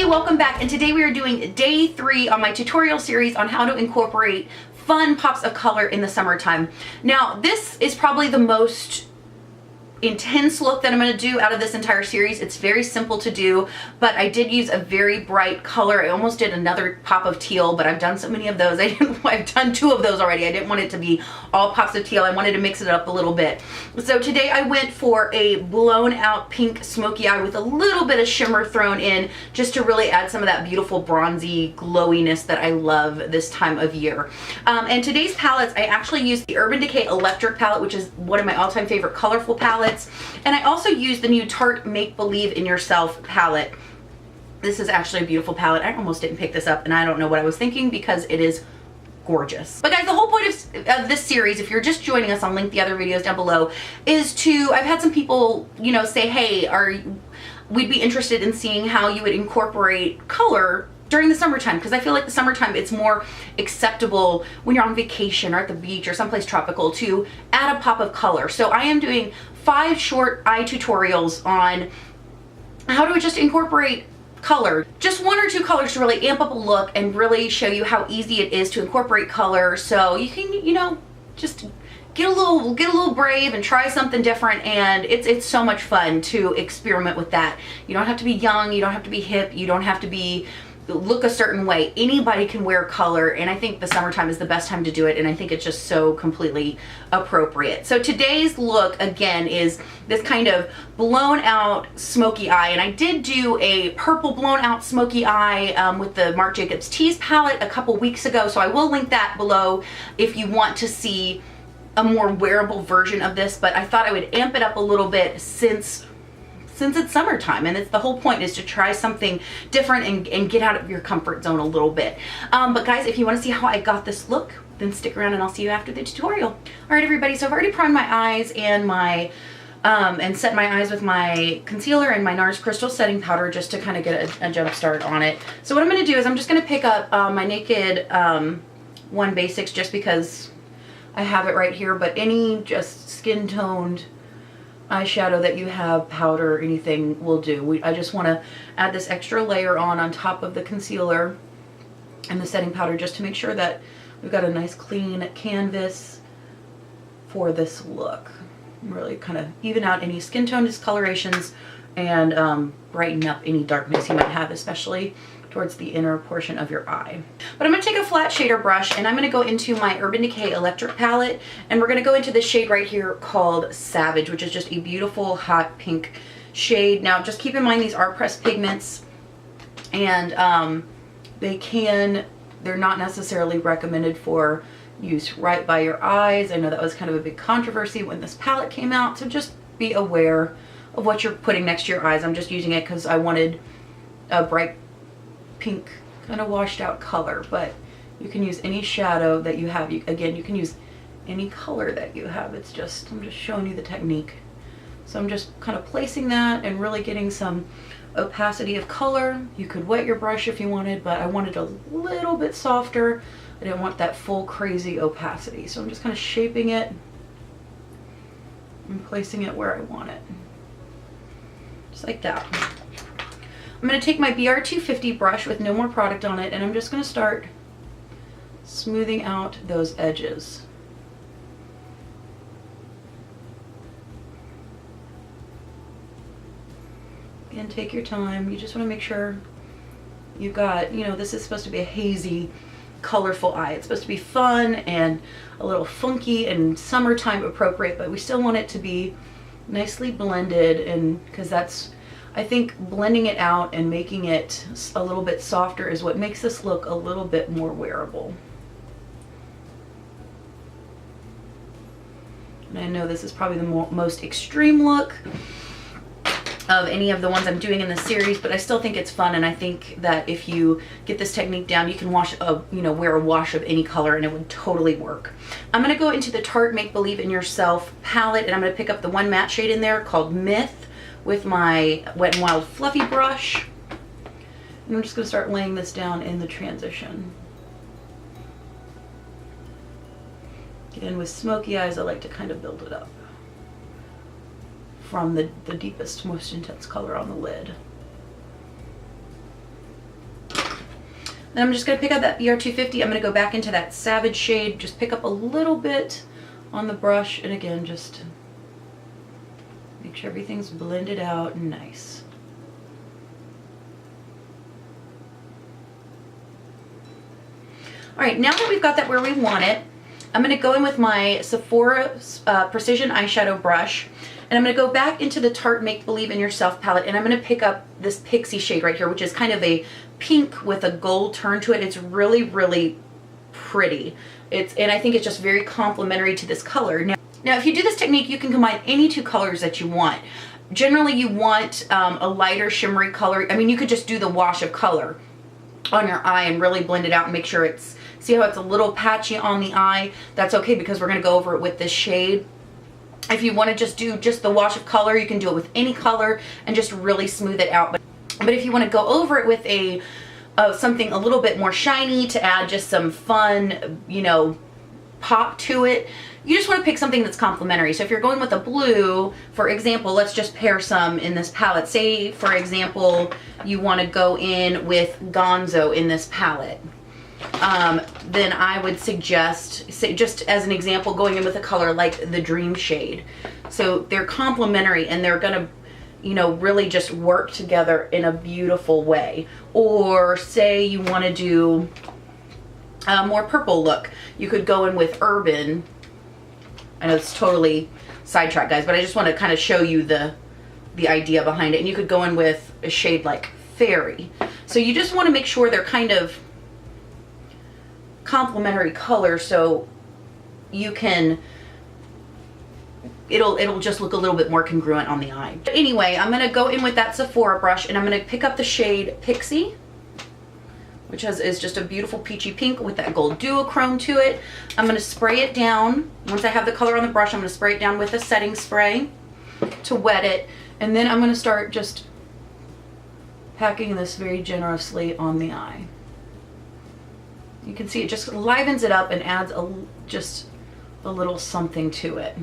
welcome back, and today we are doing day 3 on my tutorial series on how to incorporate fun pops of color in the summertime. Now, this is probably the most intense look that I'm going to do out of this entire series. It's very simple to do, but I did use a very bright color. I almost did another pop of teal, but I've done so many of those. I've done 2 of those already. I didn't want it to be all pops of teal. I wanted to mix it up a little bit. So today I went for a blown out pink smoky eye with a little bit of shimmer thrown in, just to really add some of that beautiful bronzy glowiness that I love this time of year. And today's palettes, I actually used the Urban Decay Electric palette, which is one of my all-time favorite colorful palettes. And I also used the new Tarte Make Believe in Yourself palette. This is actually a beautiful palette. I almost didn't pick this up, and I don't know what I was thinking because it is gorgeous. But guys, the whole point of this series, if you're just joining us, I'll link the other videos down below, is to, I've had some people, you know, say, hey, we'd be interested in seeing how you would incorporate color during the summertime, because I feel like the summertime, it's more acceptable when you're on vacation or at the beach or someplace tropical to add a pop of color. So I am doing 5 short eye tutorials on how to just incorporate color. Just 1 or 2 colors to really amp up a look and really show you how easy it is to incorporate color, so you can, you know, just get a little brave and try something different. And it's so much fun to experiment with that. You don't have to be young, you don't have to be hip, you don't have to look a certain way. Anybody can wear color, and I think the summertime is the best time to do it, and I think it's just so completely appropriate. So today's look, again, is this kind of blown out smoky eye, and I did do a purple blown out smoky eye with the Marc Jacobs Tease palette a couple weeks ago, so I will link that below if you want to see a more wearable version of this. But I thought I would amp it up a little bit since it's summertime, and it's the whole point is to try something different and get out of your comfort zone a little bit. But guys, if you want to see how I got this look, then stick around and I'll see you after the tutorial. All right, everybody, so I've already primed my eyes and my and set my eyes with my concealer and my NARS Crystal Setting Powder just to kind of get a jump start on it. So what I'm going to do is I'm just going to pick up my Naked One Basics, just because I have it right here, but any just skin toned eyeshadow that you have, powder or anything, will do. I just want to add this extra layer on top of the concealer and the setting powder, just to make sure that we've got a nice clean canvas for this look. Really kind of even out any skin tone discolorations and brighten up any darkness you might have, especially towards the inner portion of your eye. But I'm going to take a flat shader brush, and I'm going to go into my Urban Decay Electric palette, and we're going to go into this shade right here called Savage, which is just a beautiful hot pink shade. Now just keep in mind, these are pressed pigments, and they're not necessarily recommended for use right by your eyes. I know that was kind of a big controversy when this palette came out, so just be aware of what you're putting next to your eyes. I'm just using it because I wanted a bright pink kind of washed out color, but you can use any shadow that you have. Again, you can use any color that you have. I'm just showing you the technique. So I'm just kind of placing that and really getting some opacity of color. You could wet your brush if you wanted, but I wanted a little bit softer. I didn't want that full crazy opacity, so I'm just kind of shaping it and placing it where I want it, just like that. I'm going to take my BR250 brush with no more product on it, and I'm just going to start smoothing out those edges. And take your time. You just want to make sure you've got, you know, this is supposed to be a hazy, colorful eye. It's supposed to be fun and a little funky and summertime appropriate, but we still want it to be nicely blended, and because that's, I think blending it out and making it a little bit softer is what makes this look a little bit more wearable. And I know this is probably the most extreme look of any of the ones I'm doing in this series, but I still think it's fun, and I think that if you get this technique down, you can wear a wash of any color and it would totally work. I'm going to go into the Tarte Make Believe in Yourself palette, and I'm going to pick up the one matte shade in there called Myth with my Wet n Wild Fluffy brush, and I'm just going to start laying this down in the transition. Again, with smoky eyes, I like to kind of build it up from the deepest, most intense color on the lid. And I'm just going to pick up that BR250. I'm going to go back into that Savage shade, just pick up a little bit on the brush, and again, just make sure everything's blended out and nice. All right, now that we've got that where we want it, I'm going to go in with my Sephora Precision Eyeshadow Brush, and I'm going to go back into the Tarte Make Believe in Yourself palette, and I'm going to pick up this Pixie shade right here, which is kind of a pink with a gold turn to it. It's really, really pretty. And I think it's just very complementary to this color. Now, if you do this technique, you can combine any two colors that you want. Generally, you want a lighter shimmery color. I mean, you could just do the wash of color on your eye and really blend it out and make sure it's, see how it's a little patchy on the eye? That's okay, because we're going to go over it with this shade. If you want to just do just the wash of color, you can do it with any color and just really smooth it out. But if you want to go over it with a something a little bit more shiny to add just some fun, you know, pop to it, you just want to pick something that's complementary. So if you're going with a blue, for example, let's just pair some in this palette. Say, for example, you want to go in with Gonzo in this palette. Then I would suggest, say, just as an example, going in with a color like the Dream shade. So they're complementary and they're gonna, you know, really just work together in a beautiful way. Or say you want to do a more purple look, you could go in with Urban. I know it's totally sidetracked, guys, but I just want to kind of show you the idea behind it. And you could go in with a shade like Fairy. So you just want to make sure they're kind of complementary colors, so you can, it'll just look a little bit more congruent on the eye. But anyway, I'm going to go in with that Sephora brush, and I'm going to pick up the shade Pixie, which is just a beautiful peachy pink with that gold duochrome to it. I'm going to spray it down. Once I have the color on the brush, I'm going to spray it down with a setting spray to wet it, and then I'm going to start just packing this very generously on the eye. You can see it just livens it up and adds just a little something to it.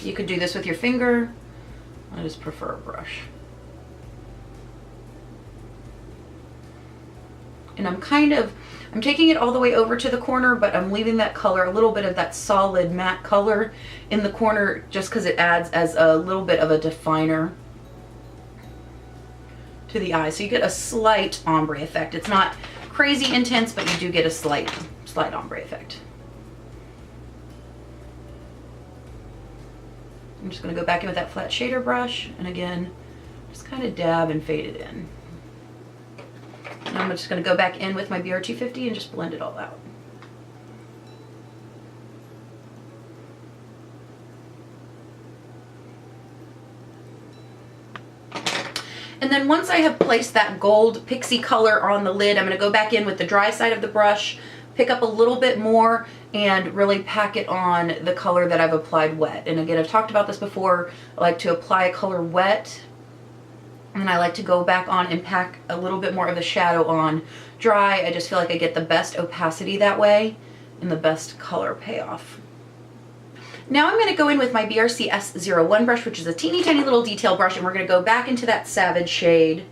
You could do this with your finger. I just prefer a brush. And I'm taking it all the way over to the corner, but I'm leaving that color, a little bit of that solid matte color in the corner, just because it adds as a little bit of a definer to the eye. So you get a slight ombre effect. It's not crazy intense, but you do get a slight ombre effect. I'm just going to go back in with that flat shader brush, and again, just kind of dab and fade it in. And I'm just going to go back in with my BR250 and just blend it all out. And then once I have placed that gold Pixie color on the lid, I'm going to go back in with the dry side of the brush, pick up a little bit more, and really pack it on the color that I've applied wet. And again, I've talked about this before. I like to apply a color wet, and I like to go back on and pack a little bit more of the shadow on dry. I just feel like I get the best opacity that way and the best color payoff. Now I'm going to go in with my BRC S01 brush, which is a teeny tiny little detail brush, and we're going to go back into that Savage shade.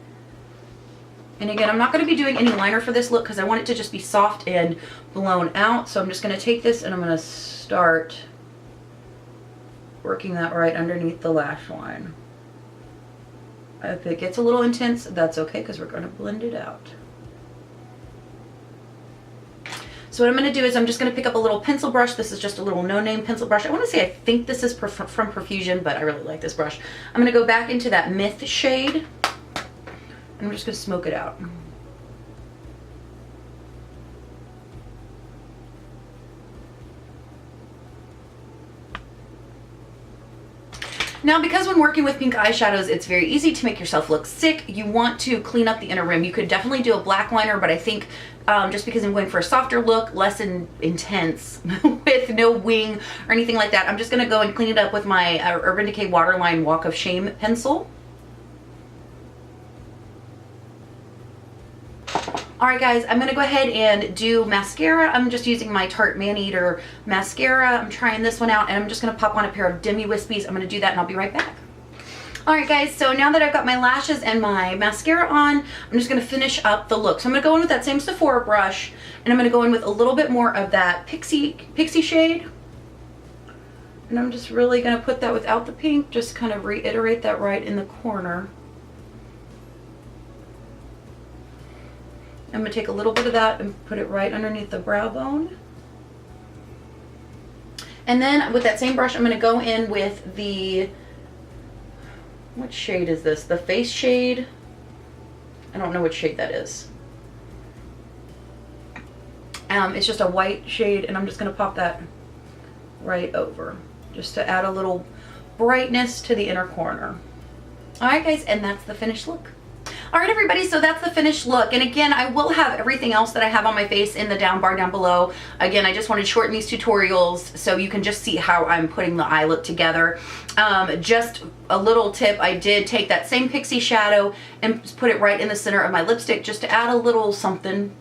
And again, I'm not going to be doing any liner for this look because I want it to just be soft and blown out. So I'm just going to take this and I'm going to start working that right underneath the lash line. If it gets a little intense, that's okay, because we're going to blend it out. So what I'm going to do is I'm just going to pick up a little pencil brush. This is just a little no-name pencil brush. I want to say I think this is from Profusion, but I really like this brush. I'm going to go back into that Myth shade, and I'm just going to smoke it out. Now, because when working with pink eyeshadows, it's very easy to make yourself look sick. You want to clean up the inner rim. You could definitely do a black liner, but I think just because I'm going for a softer look, less intense, with no wing or anything like that, I'm just going to go and clean it up with my Urban Decay Waterline Walk of Shame pencil. Alright guys, I'm going to go ahead and do mascara. I'm just using my Tarte Maneater mascara. I'm trying this one out, and I'm just going to pop on a pair of Demi Wispies. I'm going to do that and I'll be right back. All right, guys, so now that I've got my lashes and my mascara on, I'm just gonna finish up the look. So I'm gonna go in with that same Sephora brush, and I'm gonna go in with a little bit more of that Pixie shade. And I'm just really gonna put that without the pink, just kind of reiterate that right in the corner. I'm gonna take a little bit of that and put it right underneath the brow bone. And then with that same brush, I'm gonna go in with the, what shade is this? The Face shade? I don't know what shade that is. It's just a white shade, and I'm just gonna pop that right over, just to add a little brightness to the inner corner. All right, guys, and that's the finished look. All right, everybody, so that's the finished look. And again, I will have everything else that I have on my face in the down bar down below. Again, I just wanted to shorten these tutorials so you can just see how I'm putting the eye look together. Just a little tip, I did take that same Pixie shadow and put it right in the center of my lipstick just to add a little something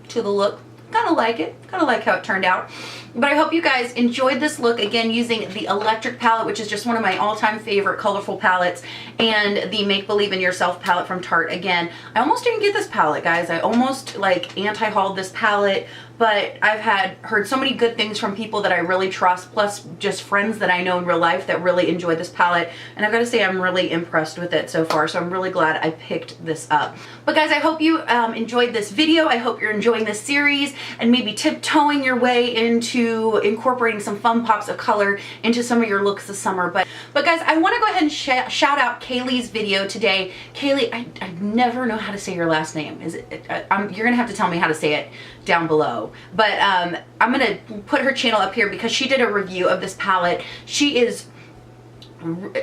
to the look. Kind of like it, kind of like how it turned out. But I hope you guys enjoyed this look, again, using the Electric palette, which is just one of my all-time favorite colorful palettes, and the Make Believe in Yourself palette from Tarte. Again, I almost didn't get this palette, guys. I almost like anti-hauled this palette, but I've heard so many good things from people that I really trust, plus just friends that I know in real life that really enjoy this palette, and I've got to say I'm really impressed with it so far, so I'm really glad I picked this up. But guys, I hope you enjoyed this video. I hope you're enjoying this series and maybe tiptoeing your way into incorporating some fun pops of color into some of your looks this summer. But guys, I want to go ahead and shout out Kaylee's video today. Kaylee, I never know how to say your last name. You're gonna have to tell me how to say it down below. But I'm gonna put her channel up here because she did a review of this palette. She is,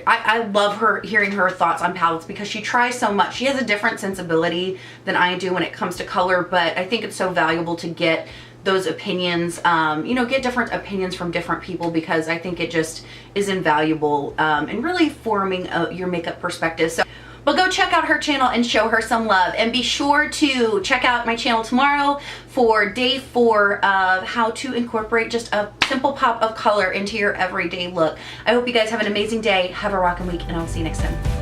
I love hearing her thoughts on palettes because she tries so much. She has a different sensibility than I do when it comes to color, but I think it's so valuable to get those opinions, you know, get different opinions from different people, because I think it just is invaluable in really forming your makeup perspective. So, but go check out her channel and show her some love, and be sure to check out my channel tomorrow for day 4 of how to incorporate just a simple pop of color into your everyday look. I hope you guys have an amazing day, have a rockin' week, and I'll see you next time.